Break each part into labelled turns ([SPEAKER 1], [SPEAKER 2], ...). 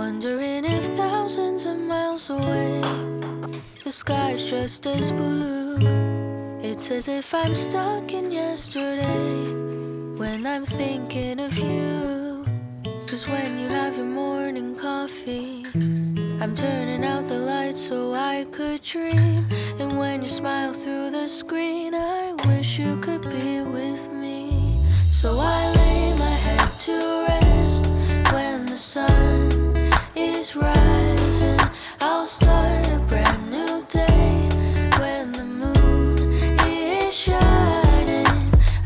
[SPEAKER 1] Wondering if thousands of miles away the sky's just as blue. It's as if I'm stuck in yesterday when I'm thinking of you. 'Cause when you have your morning coffee, I'm turning out the lights so I could dream. And when you smile through the screen, I wish you could be with me. So I lay my head to rest when the sun is rising. I'll start a brand new day when the moon is shining.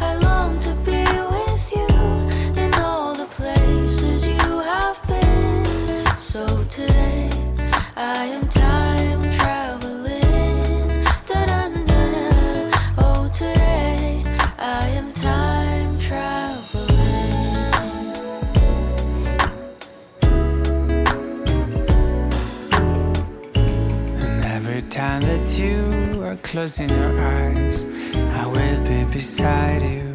[SPEAKER 1] I long to be with you in all the places you have been. So today I am time traveling. Da-da-da-da. Oh, today I am time traveling.
[SPEAKER 2] And every time that you are closing your eyes, I will be beside you,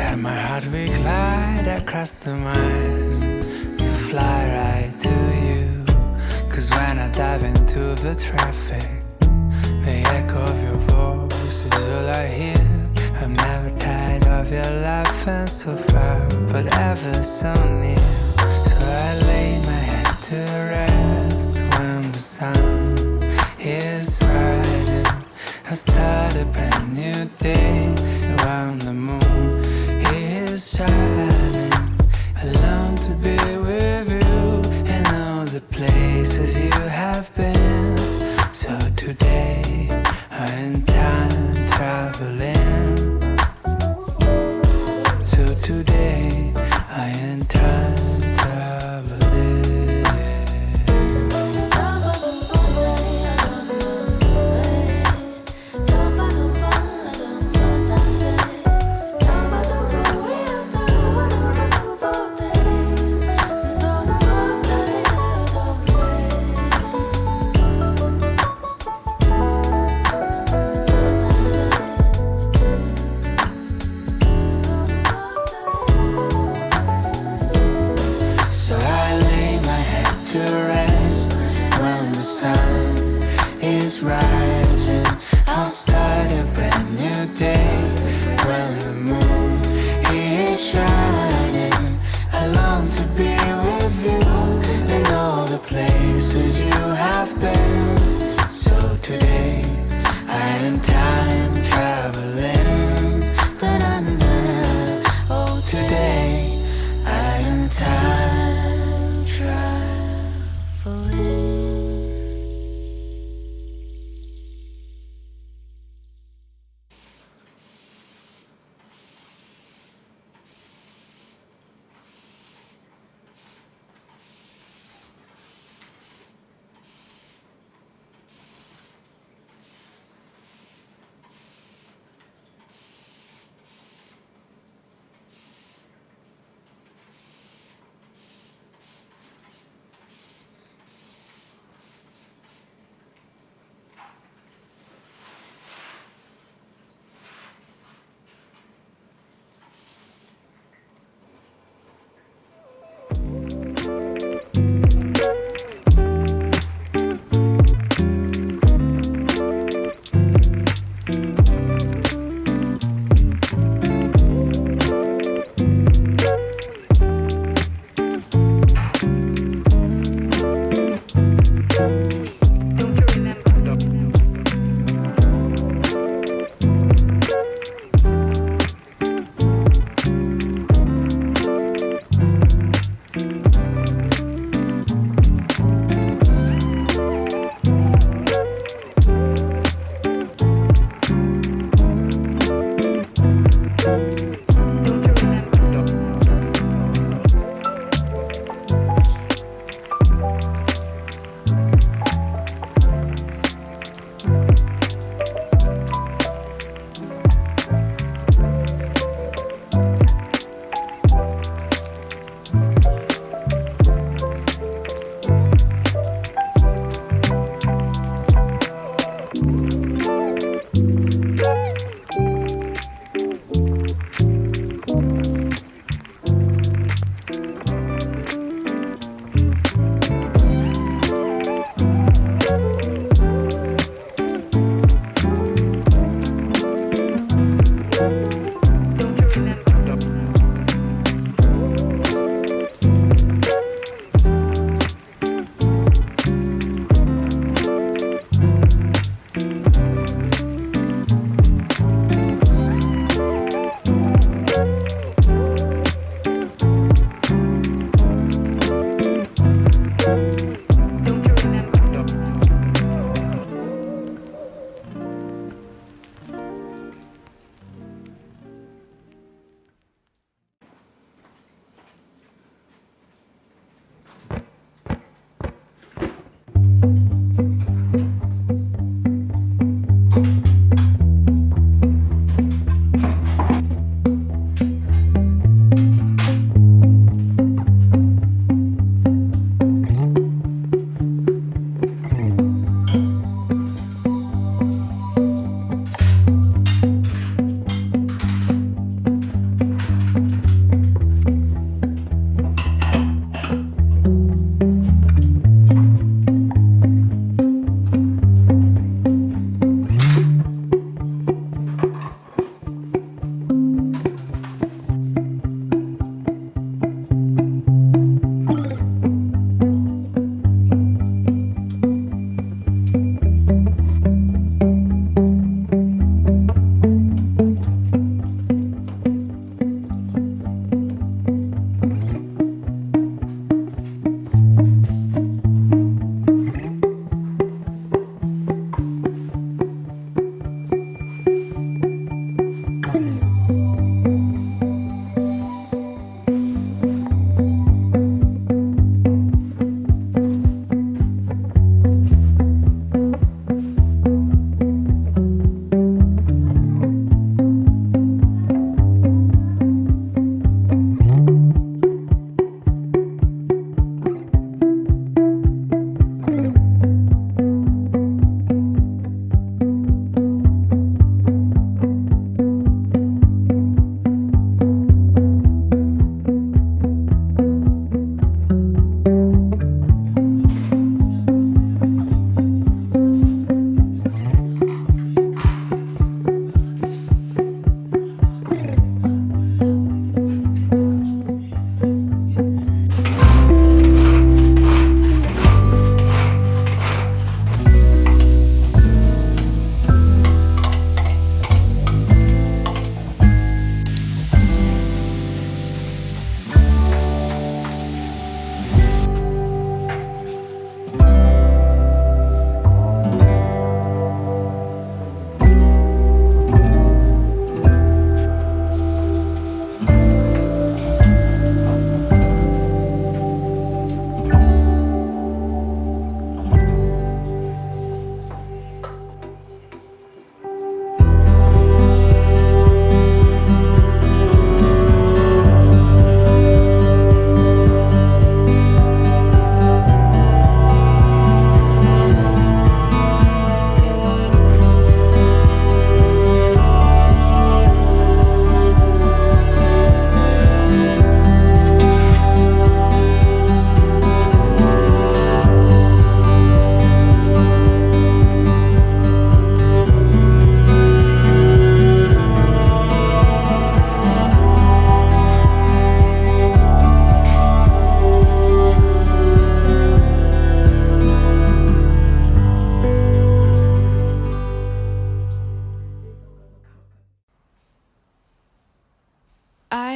[SPEAKER 2] and my heart will glide across the miles to fly right to you. 'Cause when I dive into the traffic, the echo of your voice is all I hear. I'm never tired of your laughing so far, but ever so near. So I lay my head to rest when the sun is rising. I start a brand new day around the moon is shining. I long to be with you in all the places you have been. So today I'm time traveling. So today I am time traveling. So I lay my head to rest when the sun is rising. I'll start a brand new day when the moon is shining. I long to be with you in all the places you have been. So today I am time traveling. Da-da-da-da. Oh, today I am time traveling.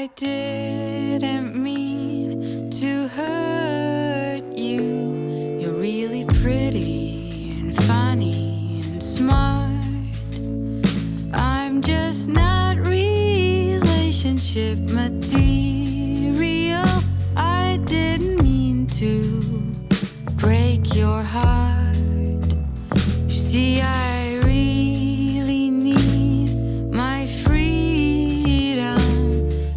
[SPEAKER 1] I didn't mean to hurt you. You're really pretty and funny and smart. I'm just not relationship material. I didn't mean to break your heart. You see, I really need my freedom.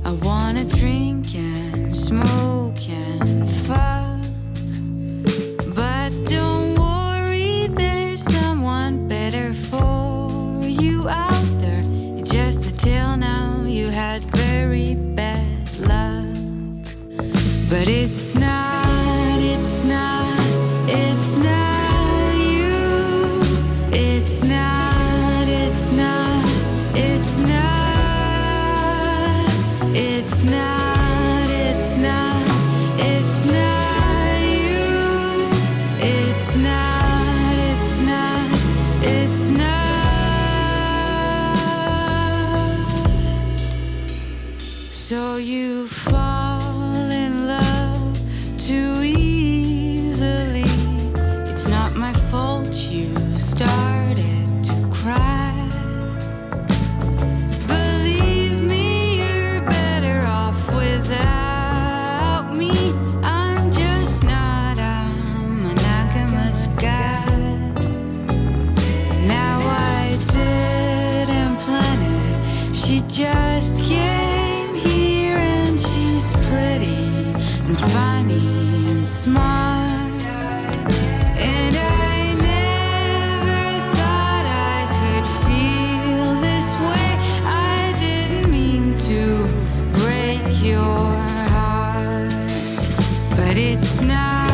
[SPEAKER 1] I wanna drink and smoke and fuck. But don't worry, there's someone better for you out there. It's just that till now you had very bad luck. But it's not, it's not, it's not you. It's not, it's not, it's not. It's not, it's not, it's not you. It's not, it's not, it's not. So you fall in love too easily. It's not my fault you started to cry. Believe me, you're better off without me. I'm just not a monogamous guy. Now I didn't plan it. She just came here and she's pretty and funny and smart. And I never thought I could feel this way. I didn't mean to break your heart. But it's not.